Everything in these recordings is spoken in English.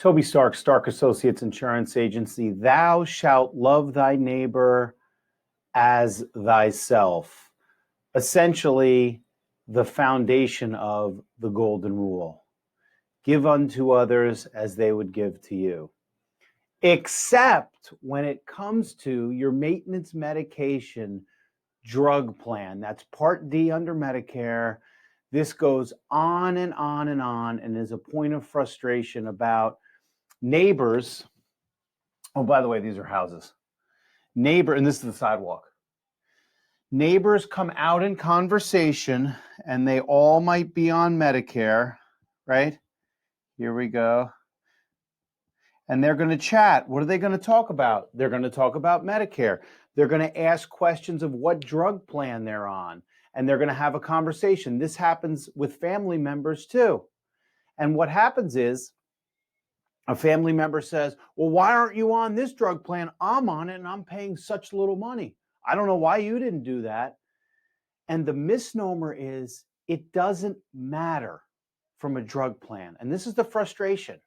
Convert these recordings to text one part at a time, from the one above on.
Toby Stark, Stark Associates Insurance Agency. Thou shalt love thy neighbor as thyself. Essentially, the foundation of the golden rule. Give unto others as they would give to you. Except when it comes to your maintenance medication drug plan. That's Part D under Medicare. This goes on and on and on and is a point of frustration about neighbors. Oh, by the way, these are houses. And this is the sidewalk. Neighbors come out in conversation, and they all might be on Medicare, right? Here we go. And they're going to chat. What are they going to talk about? They're going to talk about Medicare. They're going to ask questions of what drug plan they're on, and they're going to have a conversation. This happens with family members too. And what happens is a family member says, well, why aren't you on this drug plan? I'm on it and I'm paying such little money. I don't know why you didn't do that. And the misnomer is it doesn't matter from a drug plan. And this is the frustration.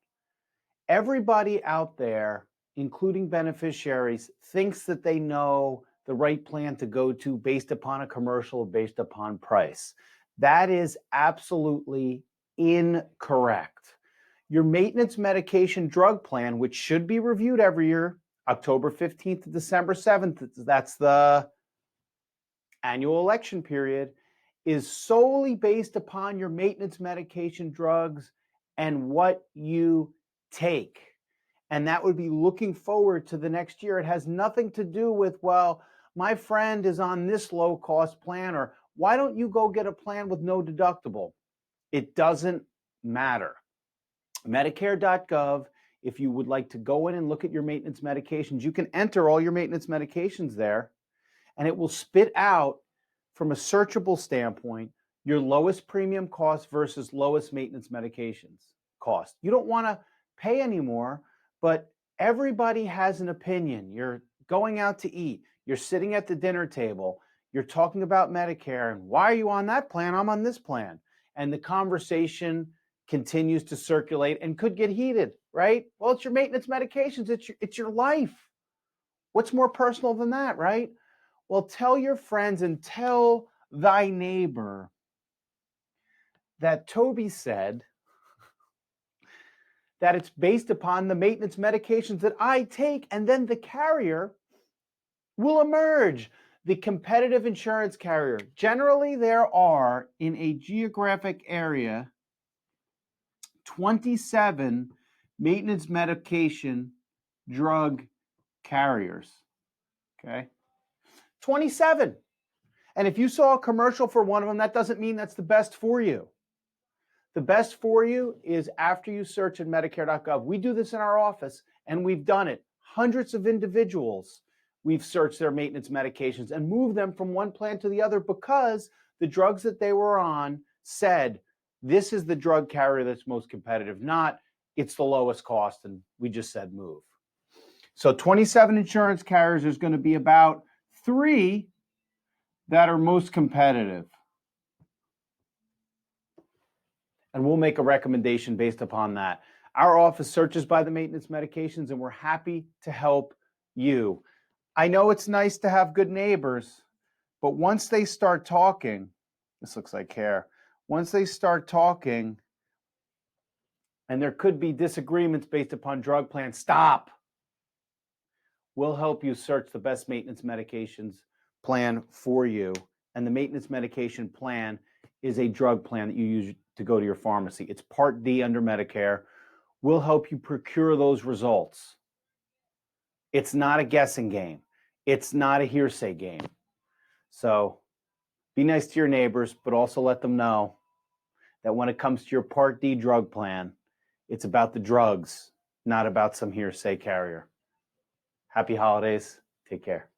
Everybody out there, including beneficiaries, thinks that they know the right plan to go to based upon a commercial, based upon price. That is absolutely incorrect. Your maintenance medication drug plan, which should be reviewed every year, October 15th to December 7th, that's the annual election period, is solely based upon your maintenance medication drugs and what you take. And that would be looking forward to the next year. It has nothing to do with, well, my friend is on this low cost plan, or why don't you go get a plan with no deductible? It doesn't matter. Medicare.gov, if you would like to go in and look at your maintenance medications, you can enter all your maintenance medications there, and it will spit out from a searchable standpoint your lowest premium cost versus lowest maintenance medications cost. You don't want to pay anymore, but everybody has an opinion. You're going out to eat, you're sitting at the dinner table, you're talking about Medicare, and why are you on that plan? I'm on this plan. And the conversation continues to circulate and could get heated, right? Well, it's your maintenance medications, it's your life. What's more personal than that, right? Well, tell your friends and tell thy neighbor that Toby said that it's based upon the maintenance medications that I take, and then the carrier will emerge, the competitive insurance carrier. Generally, there are, in a geographic area, 27 maintenance medication drug carriers, okay? 27. And if you saw a commercial for one of them, that doesn't mean that's the best for you. The best for you is after you search at Medicare.gov. We do this in our office, and we've done it. Hundreds of individuals, we've searched their maintenance medications and moved them from one plan to the other because the drugs that they were on said, this is the drug carrier that's most competitive, not it's the lowest cost, and we just said move. So 27 insurance carriers, there's going to be about 3 that are most competitive. And we'll make a recommendation based upon that. Our office searches by the maintenance medications, and we're happy to help you. I know it's nice to have good neighbors, but once they start talking, this looks like hair. Once they start talking, and there could be disagreements based upon drug plans, stop. We'll help you search the best maintenance medications plan for you. And the maintenance medication plan is a drug plan that you use to go to your pharmacy. It's Part D under Medicare. We'll help you procure those results. It's not a guessing game. It's not a hearsay game. So be nice to your neighbors, but also let them know that when it comes to your Part D drug plan, it's about the drugs, not about some hearsay carrier. Happy holidays. Take care.